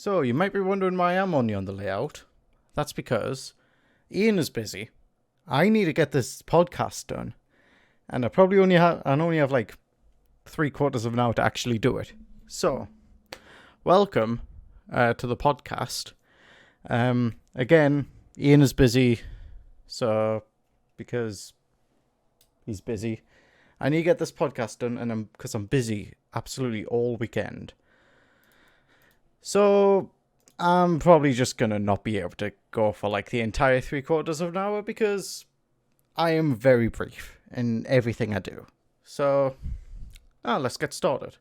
So, you might be wondering why I'm only on the layout. That's because Ian is busy. I need to get this podcast done. And I only have like 3/4 of an hour to actually do it. So, welcome to the podcast. Again, Ian is busy. So, because he's busy, I need to get this podcast done, and because I'm busy absolutely all weekend. So, I'm probably just going to not be able to go for like the entire 3/4 of an hour because I am very brief in everything I do. So, let's get started.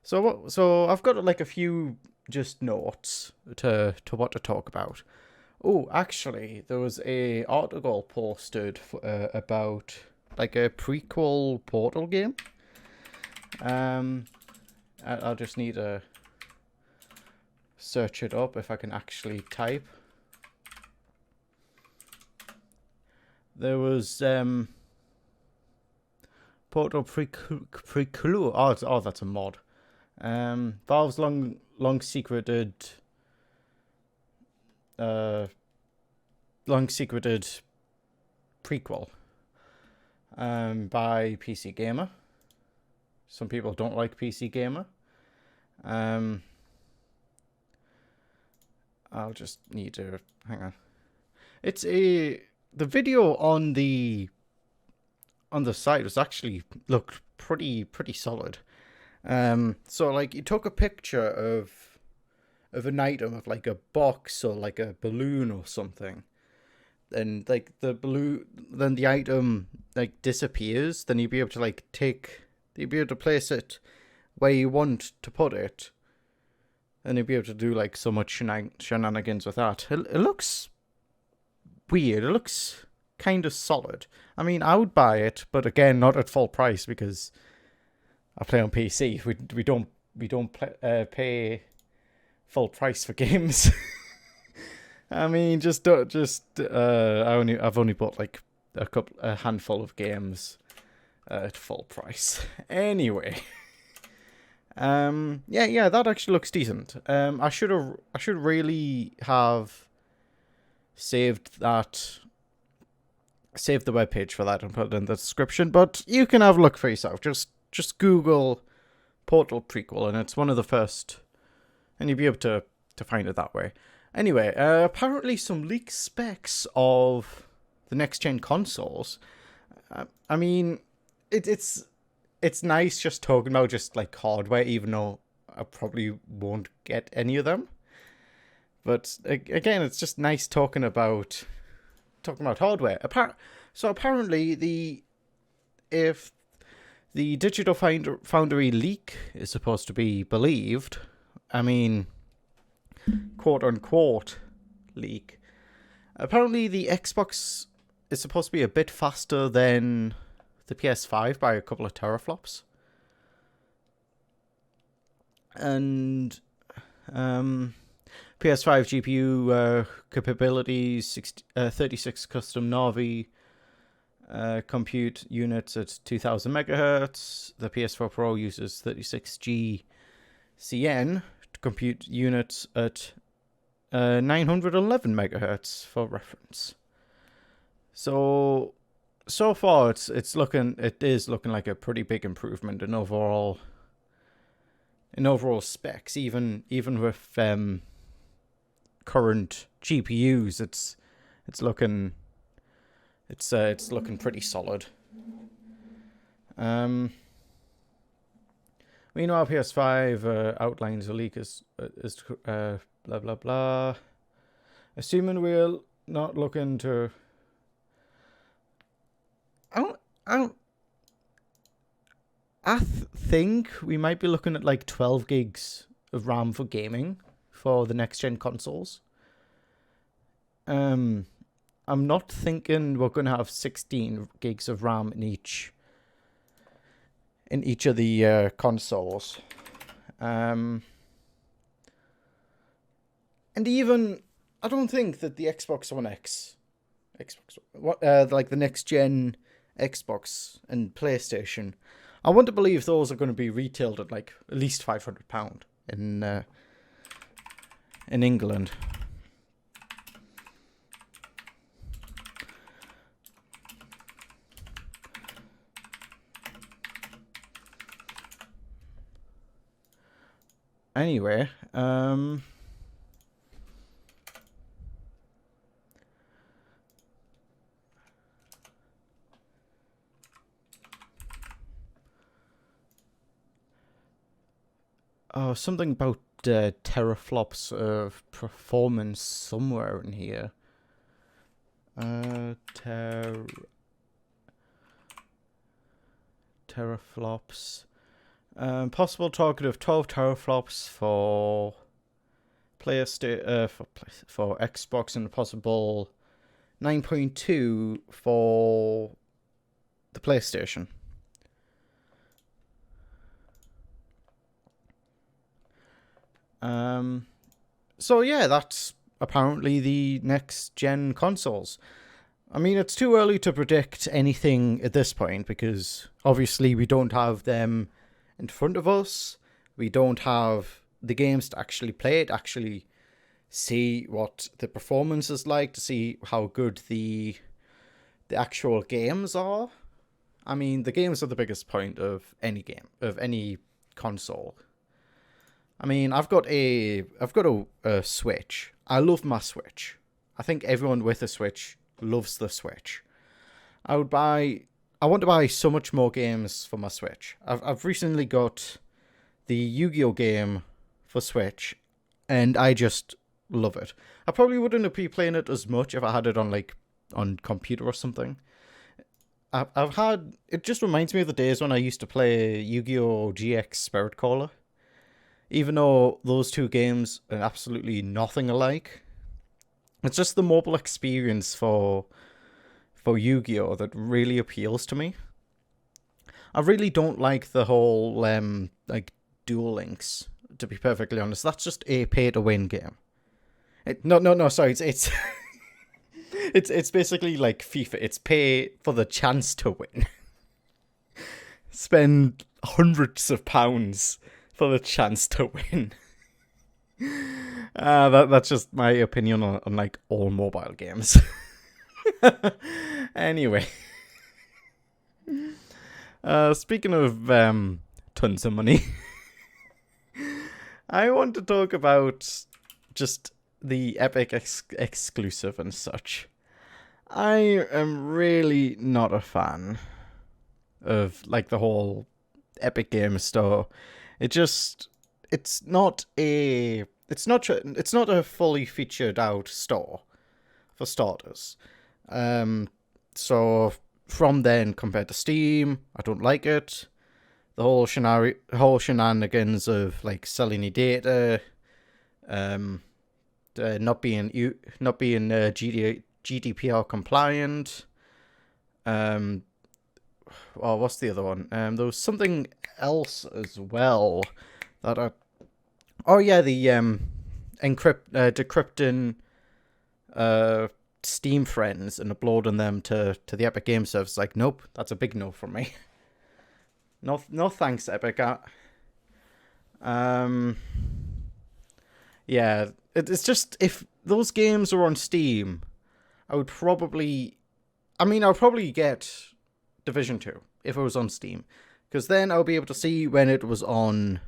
So I've got like a few just notes to what to talk about. Oh, actually, there was a article posted about like a prequel Portal game. I'll just need to search it up if I can actually type. There was Portal prequel. Oh, that's a mod. Valve's long secreted prequel by PC Gamer. Some people don't like PC Gamer. I'll just need to hang on. The video on the site was actually looked pretty solid. So like you took a picture of an item of like a box or like a balloon or something, and like the item like disappears. Then you'd be able to place it where you want to put it, and you'd be able to do like so much shenanigans with that. It looks weird. It looks kind of solid. I mean, I would buy it, but again, not at full price because I play on PC. We don't pay full price for games. I mean, I've only bought like a handful of games at full price. Anyway, that actually looks decent. I should really have saved the webpage for that and put it in the description, but you can have a look for yourself. Just Google Portal prequel, and it's one of the first, and you'll be able to find it that way. Anyway, apparently some leaked specs of the next gen consoles. I mean, it's nice just talking about just like hardware, even though I probably won't get any of them. But again, it's just nice talking about hardware. So apparently, if the Digital Foundry leak is supposed to be believed, I mean, quote unquote leak, apparently the Xbox is supposed to be a bit faster than the PS5 by a couple of teraflops. And PS5 GPU capabilities, 36 custom Navi compute units at 2000 megahertz. The PS4 Pro uses 36G CN compute units at 911 megahertz for reference. So far it is looking like a pretty big improvement in overall specs, even with current GPUs. It's looking pretty solid. Meanwhile, PS5 outlines a leak is blah blah blah. Assuming we're not looking to. I think we might be looking at like 12 gigs of RAM for gaming for the next gen consoles. I'm not thinking we're going to have 16 gigs of RAM in each of the consoles. And even I don't think that the Xbox One X, like the next gen Xbox and PlayStation, I want to believe those are going to be retailed at like at least £500 in in England. Anyway, oh, something about teraflops of performance somewhere in here. Teraflops. Possible target of 12 teraflops for for Xbox, and a possible 9.2 for the PlayStation. So yeah, that's apparently the next gen consoles. I mean, it's too early to predict anything at this point because obviously we don't have them in front of us. We don't have the games to actually play it, actually see what the performance is like, to see how good the actual games are. I mean, the games are the biggest point of any game, of any console. I mean, I've got a Switch. I love my Switch. I think everyone with a Switch loves the Switch. I want to buy so much more games for my Switch. I've recently got the Yu-Gi-Oh game for Switch, and I just love it. I probably wouldn't be playing it as much if I had it on computer or something. It just reminds me of the days when I used to play Yu-Gi-Oh GX Spirit Caller. Even though those two games are absolutely nothing alike, it's just the mobile experience for Yu-Gi-Oh that really appeals to me. I really don't like the whole Duel Links, to be perfectly honest. That's just a pay-to-win game. Sorry, it's it's basically like FIFA. It's pay for the chance to win. Spend hundreds of pounds for the chance to win. That's just my opinion on like all mobile games. Anyway, speaking of tons of money, I want to talk about just the Epic exclusive and such. I am really not a fan of like the whole Epic Games Store. It's not a fully featured out store, for starters. So from then, compared to Steam, I don't like it. The whole shenanigans of like selling your data, not being GDPR compliant. What's the other one? There was something else as well that I... Oh yeah, the decrypting Steam friends and uploading them to the Epic Game Service. Like, nope, that's a big no from me. No thanks, Epic. Yeah, it's just, if those games are on Steam, I'll probably get Division 2 if it was on Steam, because then I'll be able to see when it was on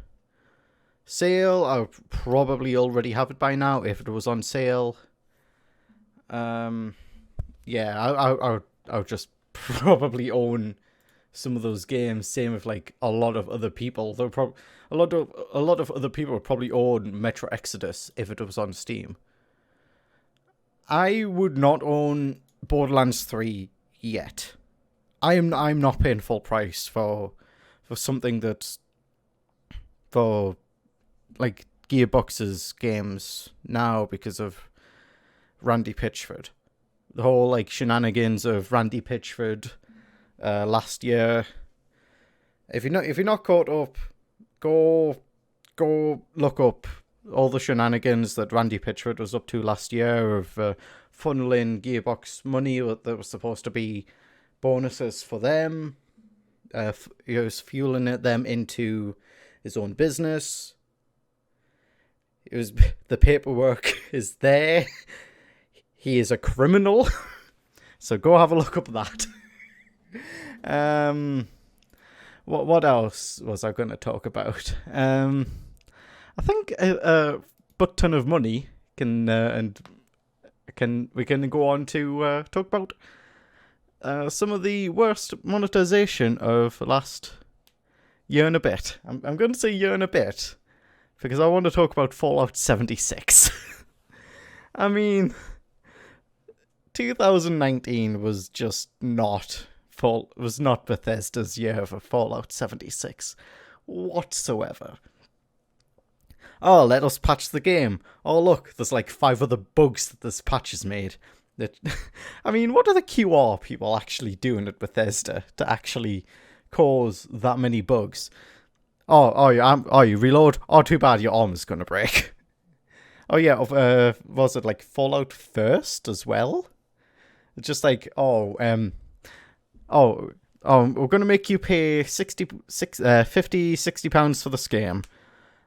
sale. I'll probably already have it by now if it was on sale. Yeah, I'll just probably own some of those games. Same with like a lot of other people. A lot of other people would probably own Metro Exodus if it was on Steam. I would not own Borderlands 3 yet. I'm not paying full price for something that's for like Gearbox's games now because of Randy Pitchford. The whole like shenanigans of Randy Pitchford last year. If you're not caught up, go look up all the shenanigans that Randy Pitchford was up to last year of funneling Gearbox money that was supposed to be bonuses for them. He was fueling them into his own business. It was the paperwork is there. He is a criminal. So go have a look up that. What else was I going to talk about? I think a butt ton of money we can go on to talk about some of the worst monetization of the last year and a bit. I'm going to say year and a bit because I want to talk about Fallout 76. I mean, 2019 was just not Bethesda's year for Fallout 76 whatsoever. Oh, let us patch the game. Oh, look, there's like 5 other bugs that this patch has made. I mean, what are the QR people actually doing at Bethesda to actually cause that many bugs? You reload? Oh, too bad, your arm is going to break. Oh, yeah, was it like Fallout First as well? It's just like, we're going to make you pay £60 for this game.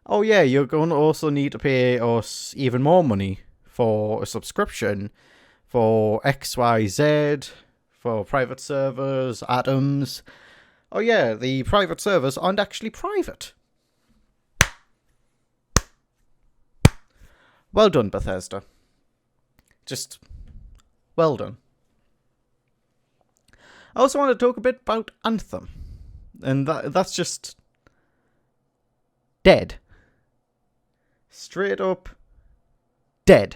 Oh, yeah, you're going to also need to pay us even more money for a subscription for XYZ, for private servers, atoms. Oh, yeah, the private servers aren't actually private. Well done, Bethesda. Just well done. I also want to talk a bit about Anthem. And that's just dead. Straight up dead.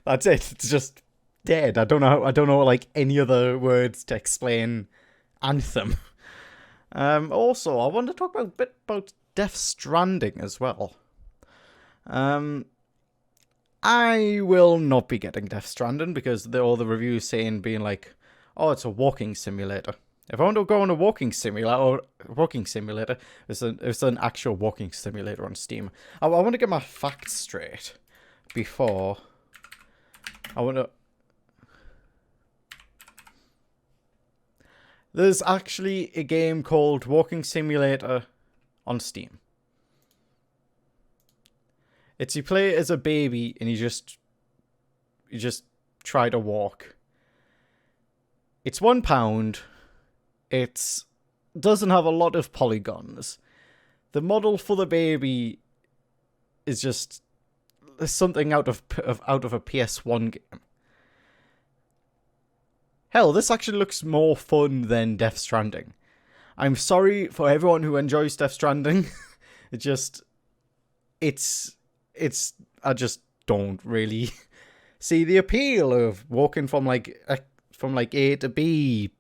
That's it. It's just dead. I don't know like any other words to explain Anthem. Also, I want to talk a bit about Death Stranding as well. I will not be getting Death Stranding because all the reviews being like, oh, it's a walking simulator. If I want to go on a walking simulator, it's an actual walking simulator on Steam. I want to get my facts straight before I want to. There's actually a game called Walking Simulator on Steam. It's you play as a baby and you just try to walk. It's £1. It doesn't have a lot of polygons. The model for the baby is just something out of a PS1 game. Hell, this actually looks more fun than Death Stranding. I'm sorry for everyone who enjoys Death Stranding. I just don't really see the appeal of walking from like A to B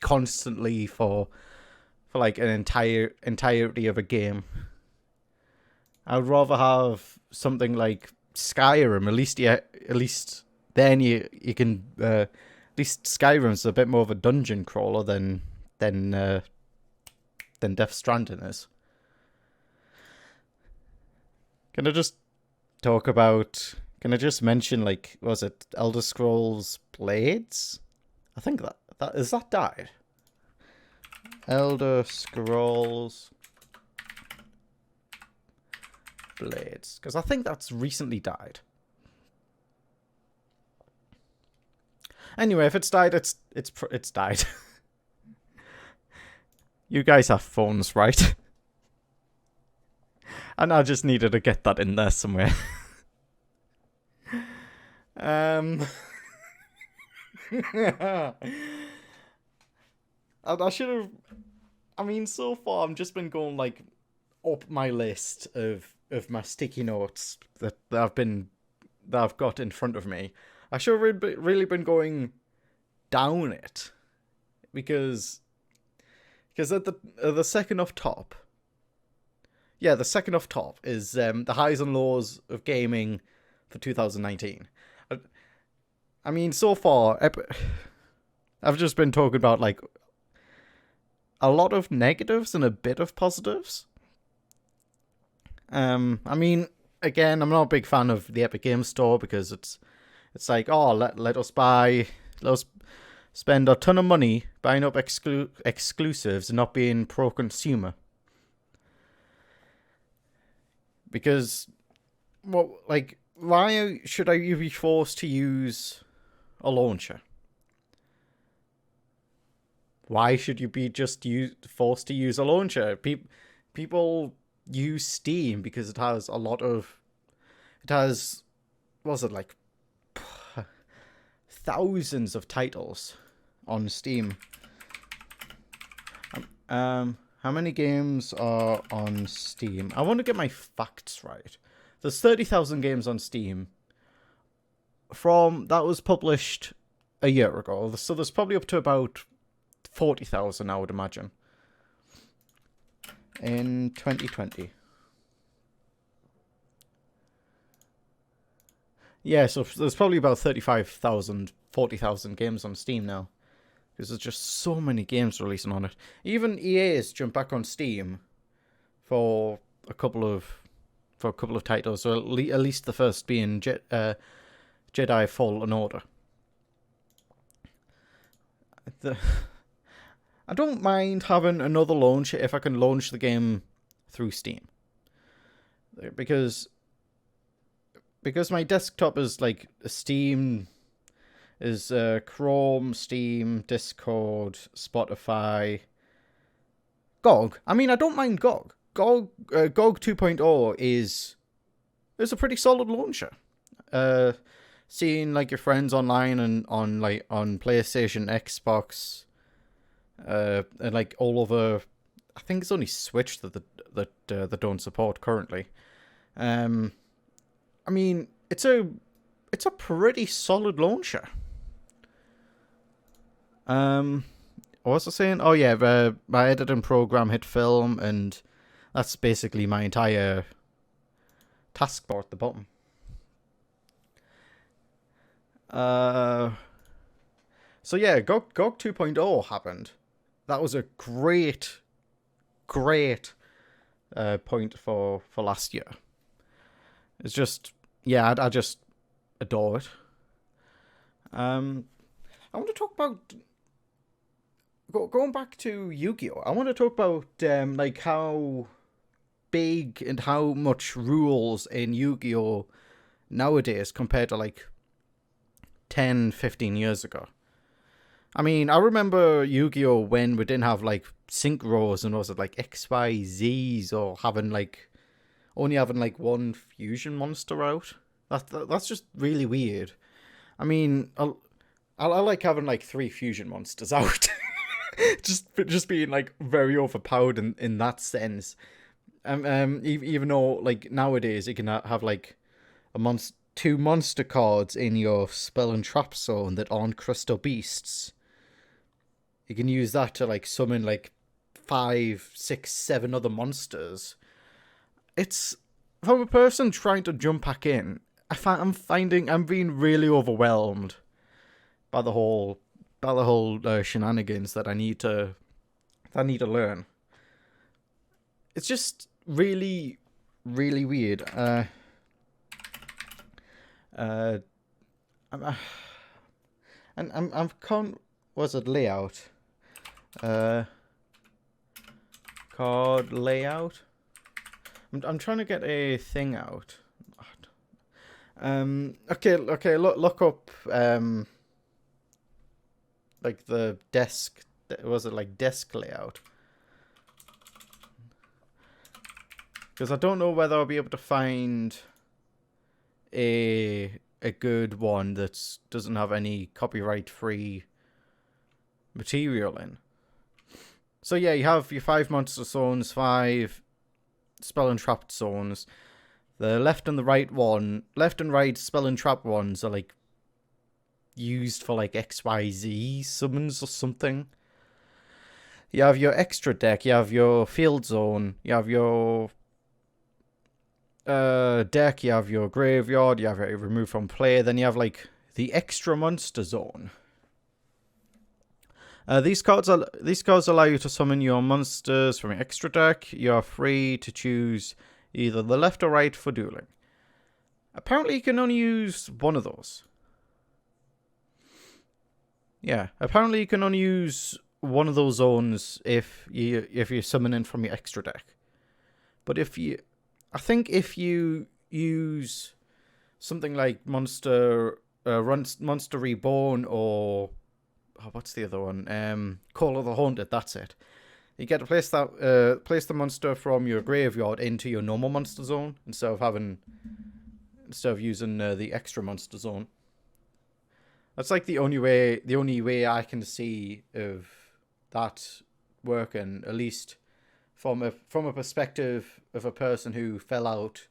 constantly for like an entirety of a game. I'd rather have something like Skyrim. At least then you can at least Skyrim's a bit more of a dungeon crawler than Death Stranding is. Can I just mention, like, was it Elder Scrolls Blades? I think that died. Elder Scrolls Blades, because I think that's recently died. Anyway, if it's died, it's died. You guys have phones, right? And I just needed to get that in there somewhere. I should have. I mean, so far I've just been going like up my list of my sticky notes that I've got in front of me. I should have really been going down it because at the second off top. Yeah, the second off top is the highs and lows of gaming for 2019. I mean, so far, I've just been talking about, like, a lot of negatives and a bit of positives. I mean, again, I'm not a big fan of the Epic Games Store because it's like, oh, let us buy spend a ton of money buying up exclusives and not being pro-consumer. Because, well, like, why should you be forced to use a launcher? Why should you be just forced to use a launcher? People use Steam because it has a lot of... It has... What was it, like... thousands of titles on Steam. How many games are on Steam? I want to get my facts right. There's 30,000 games on Steam. That was published a year ago. So there's probably up to about 40,000, I would imagine, in 2020. Yeah, so there's probably about 35,000, 40,000 games on Steam now. Because there's just so many games releasing on it. Even EA has jumped back on Steam for a couple of titles. So at least the first being Jedi Fallen Order. I don't mind having another launcher if I can launch the game through Steam. Because my desktop is like Steam, is Chrome, Steam, Discord, Spotify, GOG. I mean, I don't mind GOG. GOG 2.0 is a pretty solid launcher. Seeing like your friends online and on PlayStation, Xbox, and like all over. I think it's only Switch that don't support currently. I mean, it's a pretty solid launcher. What was I saying? Oh yeah, my editing program hit film, and that's basically my entire taskbar at the bottom. So yeah, GOG 2.0 happened. That was a great point for last year. It's just, yeah, I just adore it. I want to talk about going back to Yu-Gi-Oh! I want to talk about like how big and how much rules in Yu-Gi-Oh! Nowadays compared to like 10, 15 years ago. I mean, I remember Yu-Gi-Oh! When we didn't have like synchros and was it like XYZs or only having like one fusion monster out. That's just really weird. I mean, I like having like 3 fusion monsters out. just being like very overpowered in that sense. Even though like nowadays you can have like 2 monster cards in your spell and trap zone that aren't crystal beasts. You can use that to like summon like 5, 6, 7 other monsters. It's, from a person trying to jump back in, I'm being really overwhelmed by the whole shenanigans that I need to learn. It's just really, really weird. Was it layout? Card layout. I'm trying to get a thing out. Okay. Look up like the desk. Was it like desk layout? Because I don't know whether I'll be able to find a good one that doesn't have any copyright-free material in. So yeah, you have your 5 monster zones, 5 spell and trapped zones. The left and right spell and trap ones are like used for like XYZ summons or something. You have your extra deck, you have your field zone, you have your deck, you have your graveyard, you have your remove from play, then you have like the extra monster zone. These cards allow you to summon your monsters from your extra deck. You are free to choose either the left or right for dueling. Apparently you can only use one of those. Yeah, apparently you can only use one of those zones if you're summoning from your extra deck. But I think if you use something like Monster Reborn, or what's the other one? Call of the Haunted. That's it. You get to place the monster from your graveyard into your normal monster zone instead of using the extra monster zone. That's like the only way I can see of that working, at least from a perspective of a person who fell out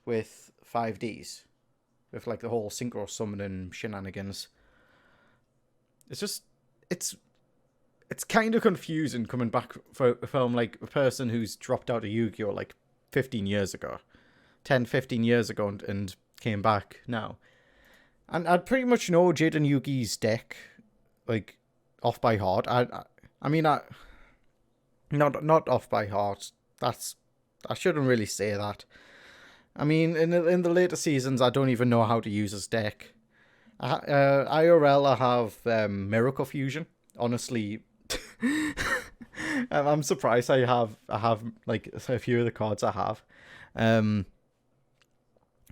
with 5Ds, with like the whole synchro summoning shenanigans. It's kind of confusing coming back from like a person who's dropped out of Yu-Gi-Oh like 15 years ago, 10-15 years ago, and came back now. And I'd pretty much know Jaden Yugi's deck, like, off by heart. I mean, not off by heart. I shouldn't really say that. I mean, in the later seasons, I don't even know how to use his deck. IRL, I have Miracle Fusion. Honestly, I'm surprised I have like a few of the cards I have.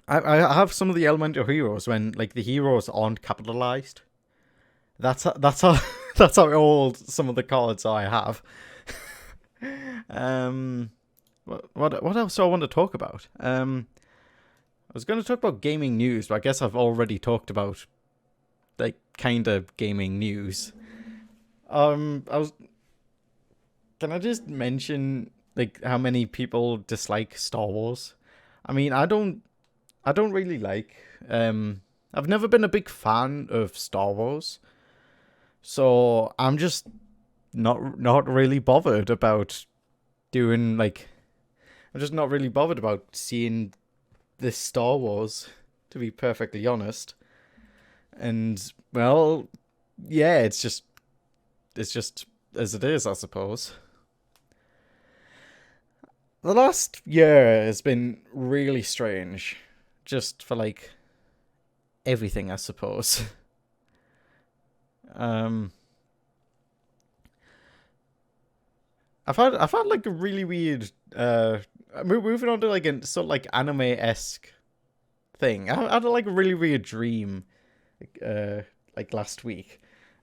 I have some of the elemental heroes when like the heroes aren't capitalized. That's how that's how old some of the cards I have. What else do I want to talk about? I was going to talk about gaming news, but I guess I've already talked about like kind of gaming news. Can I just mention like how many people dislike Star Wars? I mean, I don't really like. I've never been a big fan of Star Wars, so I'm just not really bothered about doing like. I'm just not really bothered about seeing this Star Wars, to be perfectly honest. And well, yeah, it's just as it is, I suppose. The last year has been really strange. Just for like everything, I suppose. I've had like a really weird moving on to like a sort of like anime-esque thing. I had like a really weird dream like last week.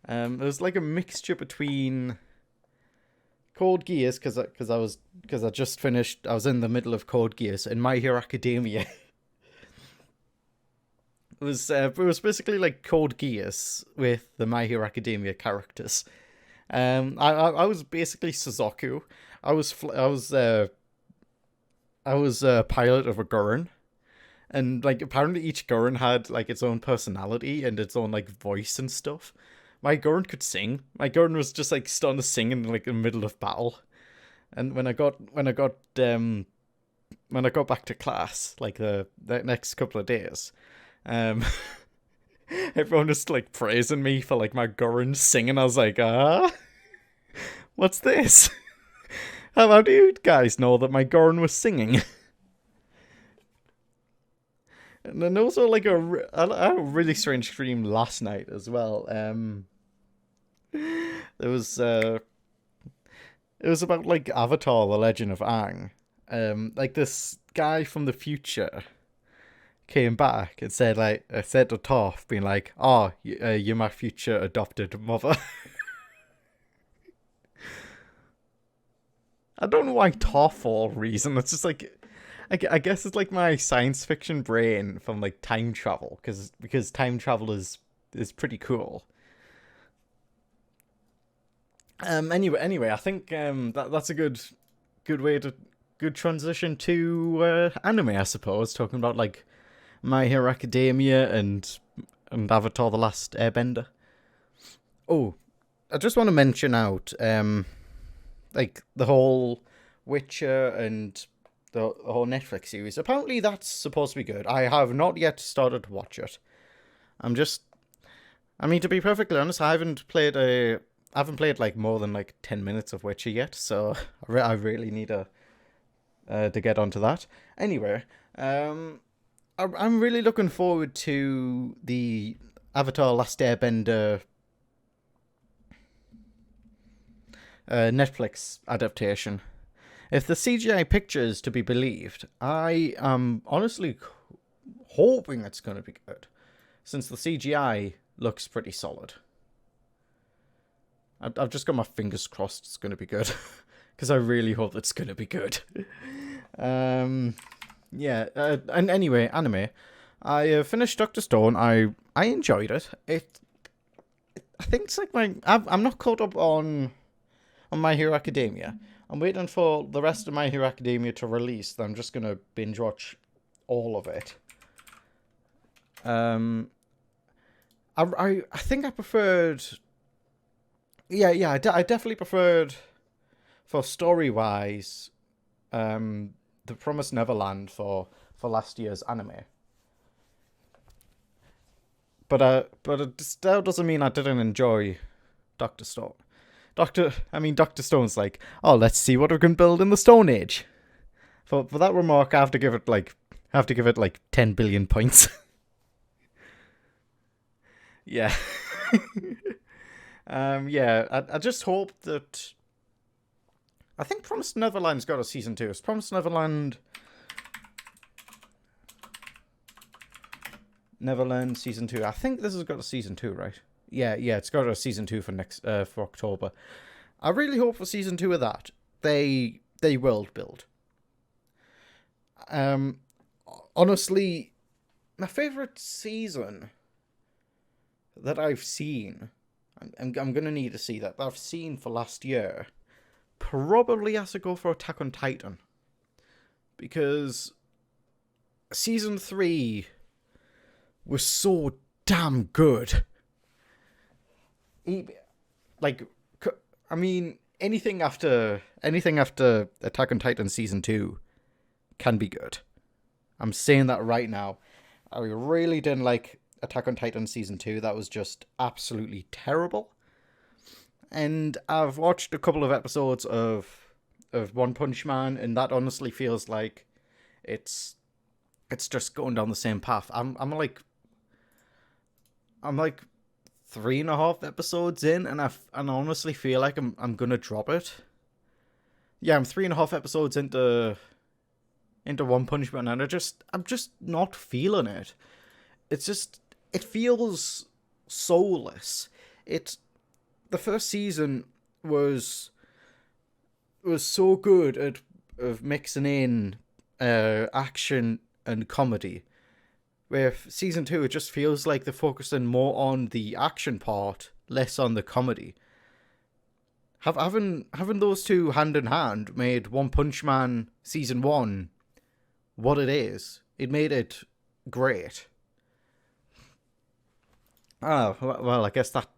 It was like a mixture between Code Geass because I just finished. I was in the middle of Code Geass and My Hero Academia. It was basically like Code Geass with the My Hero Academia characters. I was basically Suzaku. I was a pilot of a Gurren, and like apparently each Gurren had like its own personality and its own like voice and stuff. My Gurren could sing. My Gurren was just like starting to sing in like the middle of battle, and when I got back to class, like the next couple of days, everyone was like praising me for like my Gurren singing. I was like, what's this? How do you guys know that my Gurren was singing? And then also like I had a really strange dream last night as well. It was about like Avatar: The Legend of Aang. Like this guy from the future came back and said to Toph, being like, "Oh, you're my future adopted mother." I don't know why Toph for all reason. It's just like, I guess it's like my science fiction brain from like time travel, because time travel is pretty cool. Anyway, I think that's a good transition to anime, I suppose. Talking about like My Hero Academia and Avatar: The Last Airbender. Oh, I just want to mention out like the whole Witcher and the whole Netflix series. Apparently that's supposed to be good. I have not yet started to watch it. I mean, to be perfectly honest, I haven't played like more than like 10 minutes of Witcher yet, so I really need to get onto that. Anyway, I'm really looking forward to the Avatar: Last Airbender Netflix adaptation. If the CGI picture is to be believed, I am honestly hoping it's going to be good, since the CGI looks pretty solid. I've just got my fingers crossed it's going to be good, because I really hope it's going to be good. Yeah, and anyway, anime. I finished Dr. Stone. I enjoyed it. I think it's like I'm not caught up on My Hero Academia. I'm waiting for the rest of My Hero Academia to release. Then I'm just gonna binge watch all of it. I think I preferred. Yeah, I definitely preferred, for story wise, The Promised Neverland for last year's anime. But it still doesn't mean I didn't enjoy Dr. Stone. Dr. Stone's like, oh, let's see what we can build in the Stone Age. For that remark, I have to give it like 10 billion points. Yeah. Yeah, I just hope that... I think Promised Neverland's got a season 2. It's Promised Neverland season 2. I think this has got a season 2, right? Yeah, it's got a season 2 for October. I really hope for season 2 of that they world build. Honestly, my favorite season that I've seen, I'm gonna need to see that I've seen for last year, probably has to go for Attack on Titan, because season 3 was so damn good. Like, I mean, anything after Attack on Titan season 2 can be good. I'm saying that right now. I really didn't like Attack on Titan season 2. That was just absolutely terrible. And I've watched a couple of episodes of One Punch Man, and that honestly feels like it's just going down the same path. I'm like 3.5 episodes in, and I honestly feel like I'm gonna drop it. Yeah, I'm 3.5 episodes into One Punch Man, and I'm just not feeling it. It feels soulless. The first season was so good of mixing in action and comedy. With season 2, it just feels like they're focusing more on the action part, less on the comedy. Having those two hand in hand made One Punch Man season 1 what it is. It made it great. Oh, well, I guess that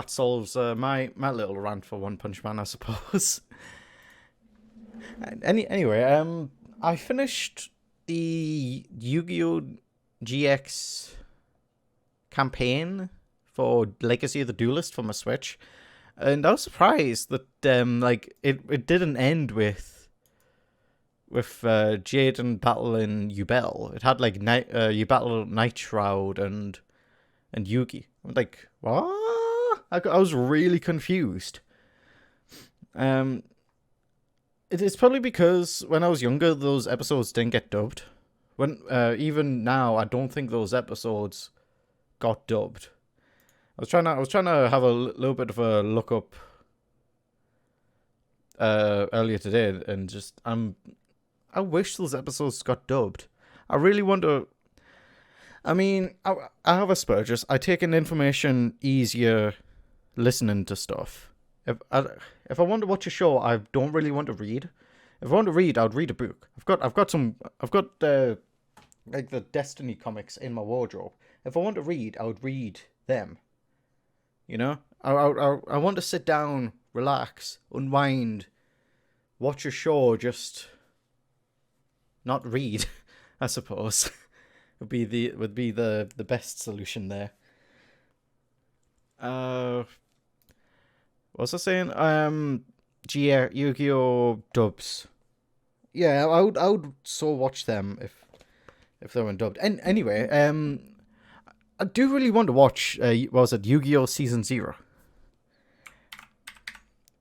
solves my little rant for One Punch Man, I suppose. Anyway, I finished the Yu-Gi-Oh! GX campaign for Legacy of the Duelist for my Switch, and I was surprised that it didn't end with Jaden battling Yubel. It had you battle Night Shroud and Yugi. I'm like, what? I was really confused. It's probably because when I was younger, those episodes didn't get dubbed. When even now, I don't think those episodes got dubbed. I was trying to have a little bit of a look up earlier today, and just I wish those episodes got dubbed. I really wonder. I mean, I have Asperger's. I take in information easier listening to stuff. If I want to watch a show, I don't really want to read. If I want to read, I would read a book. I've got like the Destiny comics in my wardrobe. If I want to read, I would read them. You know, I want to sit down, relax, unwind, watch a show, just not read. I suppose would be the best solution there. What was I saying? Yu-Gi-Oh! Dubs. Yeah, I would so watch them if they weren't dubbed. And anyway, I do really want to watch Yu-Gi-Oh! Season 0.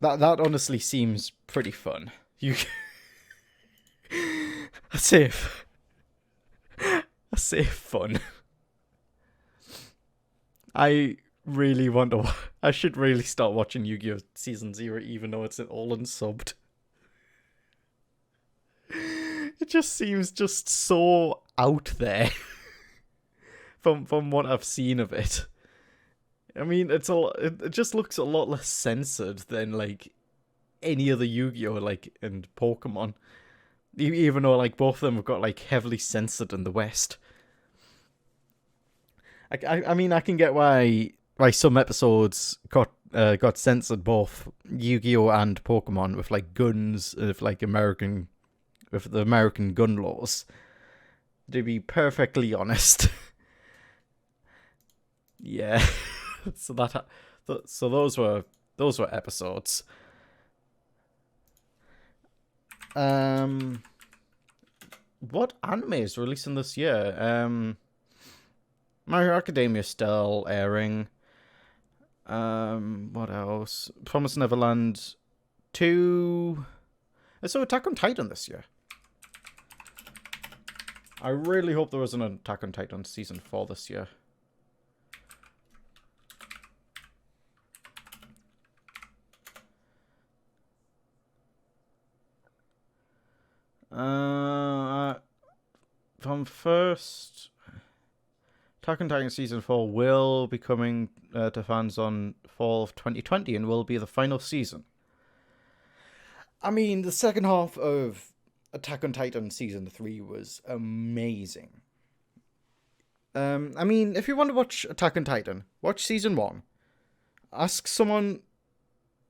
That honestly seems pretty fun. You a safe fun. I really wonder. I should really start watching Yu-Gi-Oh! Season 0, even though it's all unsubbed. It just seems just so out there from what I've seen of it. I mean, it just looks a lot less censored than like any other Yu-Gi-Oh! Like and Pokemon. Even though like both of them have got like heavily censored in the West. I mean, I can get why some episodes got censored, both Yu-Gi-Oh! And Pokemon, with like guns, with the American gun laws. To be perfectly honest. Yeah. So those were episodes. What anime is releasing this year? My Hero Academia still airing. What else? Promised Neverland 2. I saw Attack on Titan this year. I really hope there was an Attack on Titan season 4 this year. From first, Attack on Titan Season 4 will be coming to fans on fall of 2020 and will be the final season. I mean, the second half of Attack on Titan Season 3 was amazing. I mean, if you want to watch Attack on Titan, watch Season 1. Ask someone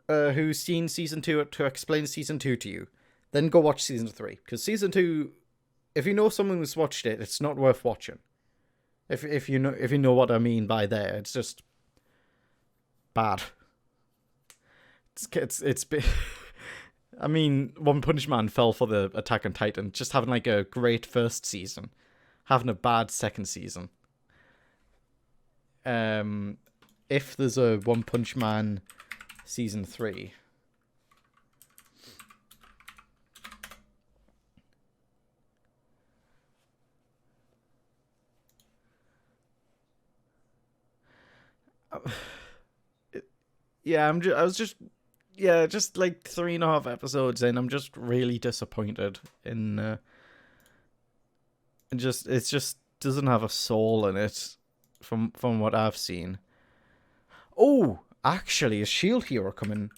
who's seen Season 2 to explain Season 2 to you. Then go watch Season 3. Because Season 2, if you know someone who's watched it, it's not worth watching. If you know what I mean by there, it's just bad. It's I mean, One Punch Man fell for the Attack on Titan, just having like a great first season, having a bad second season. If there's a One Punch Man Season 3... Yeah, just like 3.5 episodes in, I'm just really disappointed in it just doesn't have a soul in it from what I've seen. Oh, actually, is Shield Hero coming?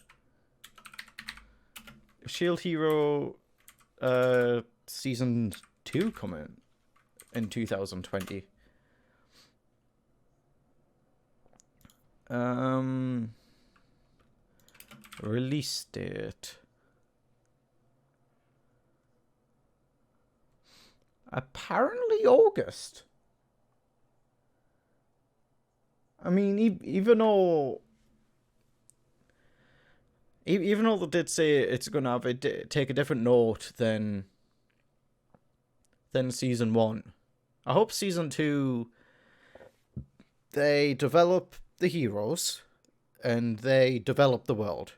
Shield Hero season 2 coming in 2020. Release date. Apparently August. I mean, even though they did say it's gonna have take a different note than season 1, I hope season 2 they develop the heroes and they develop the world.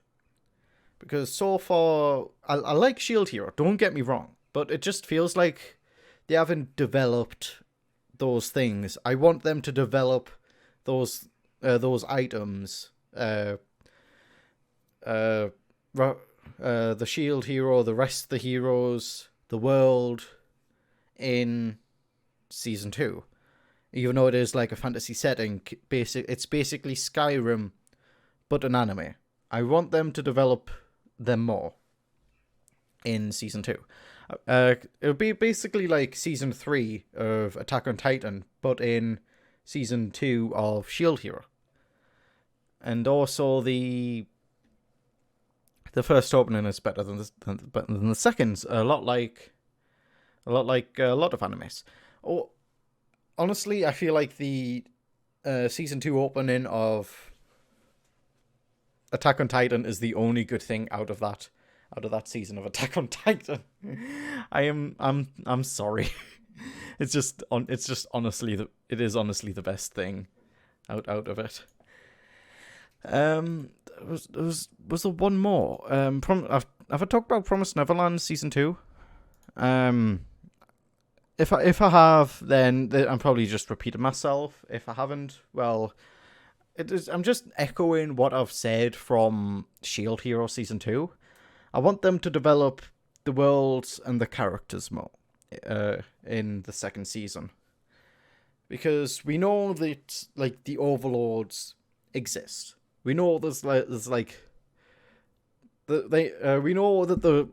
Because so far, I like Shield Hero, don't get me wrong, but it just feels like they haven't developed those things. I want them to develop those items. The Shield Hero, the rest of the heroes, the world in season 2. Even though it is like a fantasy setting, it's basically Skyrim, but an anime. I want them to develop them more in season 2. It would be basically like season 3 of Attack on Titan, but in season 2 of Shield Hero. And also the first opening is better than the second. A lot like a lot of animes. Oh, honestly, I feel like the season 2 opening of Attack on Titan is the only good thing out of that season of Attack on Titan. I'm sorry. It is honestly the best thing out of it. Was there one more? Have I talked about Promised Neverland season 2? If I have, then I'm probably just repeating myself. If I haven't, well, I'm just echoing what I've said from Shield Hero season 2. I want them to develop the worlds and the characters more in the second season, because we know that like the overlords exist. We know we know that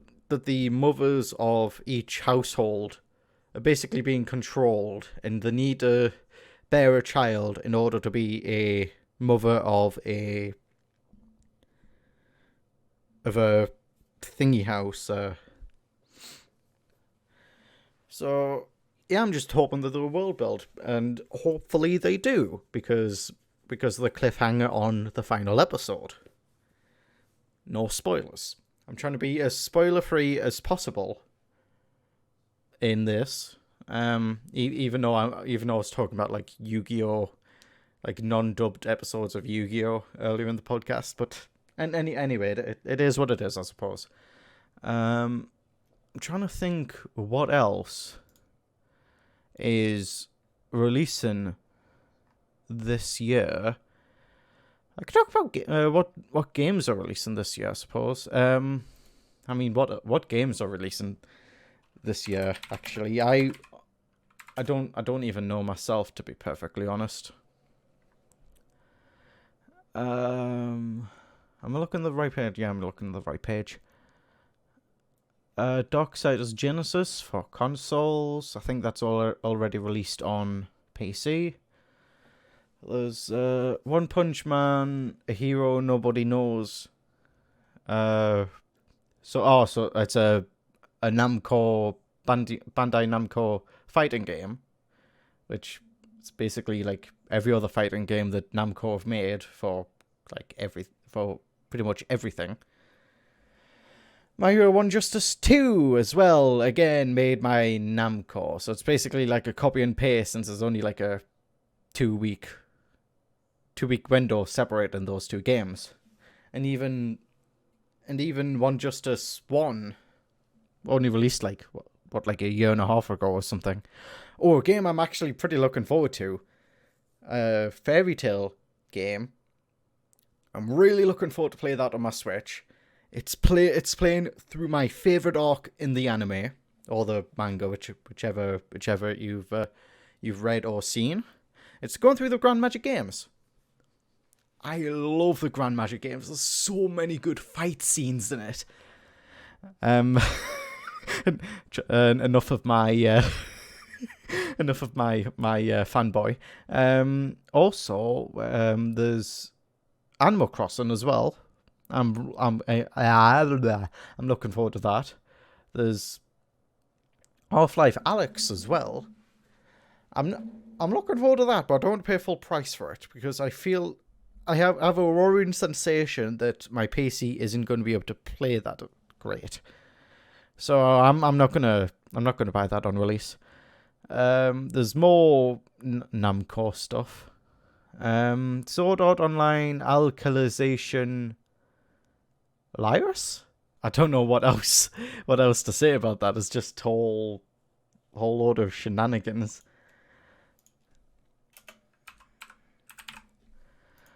the mothers of each household are basically being controlled, and they need to bear a child in order to be a mother of a thingy house. So yeah, I'm just hoping that they'll world build, and hopefully they do, because of the cliffhanger on the final episode. No spoilers. I'm trying to be as spoiler-free as possible in this. Even though I was talking about like Yu-Gi-Oh, like non-dubbed episodes of Yu-Gi-Oh earlier in the podcast, but anyway, it is what it is, I suppose. I'm trying to think what else is releasing this year. I could talk about what games are releasing this year, I suppose. I mean, what games are releasing this year? Actually, I don't even know myself, to be perfectly honest. Am I looking at the right page? Yeah, I'm looking at the right page. Darksiders Genesis for consoles. I think that's already released on PC. There's One Punch Man, A Hero Nobody Knows. So it's a Namco Bandai Namco fighting game, which is basically like every other fighting game that Namco have made for pretty much everything. My Hero 1 Justice 2 as well, again made by Namco. So it's basically like a copy and paste, since there's only like a 2-week window separating those two games. And even One Justice 1 only released like a year and a half ago or something. Oh, a game I'm actually pretty looking forward to. Fairy Tail game. I'm really looking forward to play that on my Switch. It's playing through my favorite arc in the anime or the manga, whichever you've read or seen. It's going through the Grand Magic games. I love the Grand Magic games. There's so many good fight scenes in it. Enough of my fanboy. Also, there's Animal Crossing as well. I'm looking forward to that. There's Half-Life Alyx as well. I'm looking forward to that, but I don't want to pay full price for it, because I feel I have a worrying sensation that my PC isn't going to be able to play that great. So I'm not gonna buy that on release. There's more Namco stuff. Sword Art Online Alkalization Lyris? I don't know what else to say about that. It's just whole load of shenanigans.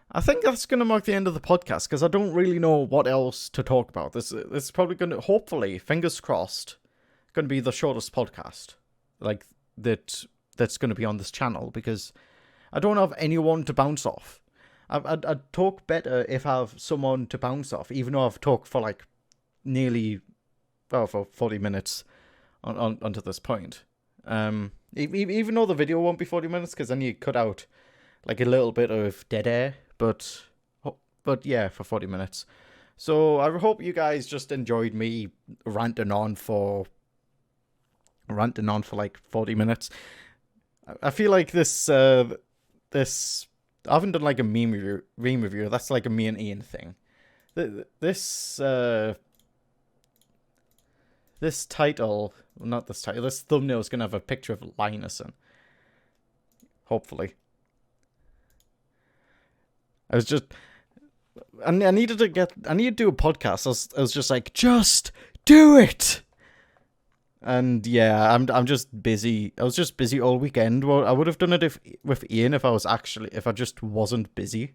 I think that's going to mark the end of the podcast, because I don't really know what else to talk about. This is probably going to, hopefully, fingers crossed, going to be the shortest podcast like that's going to be on this channel, because I don't have anyone to bounce off. I'd talk better if I have someone to bounce off, even though I've talked for like for 40 minutes onto this point. Even though the video won't be 40 minutes, because then you cut out like a little bit of dead air, but yeah, for 40 minutes. So I hope you guys just enjoyed me ranting on for like 40 minutes. I feel like this I haven't done like a meme review. That's like a me and Ian thing. This thumbnail is gonna have a picture of Linus in. Hopefully. And I needed to do a podcast. I was just like, just do it. And yeah, I'm just busy. I was just busy all weekend. Well, I would have done it with Ian if I just wasn't busy.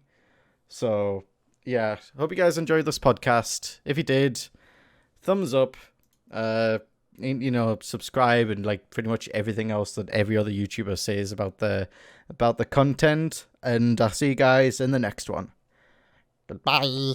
So yeah, hope you guys enjoyed this podcast. If you did, thumbs up. Subscribe and like pretty much everything else that every other YouTuber says about the content. And I'll see you guys in the next one. Goodbye.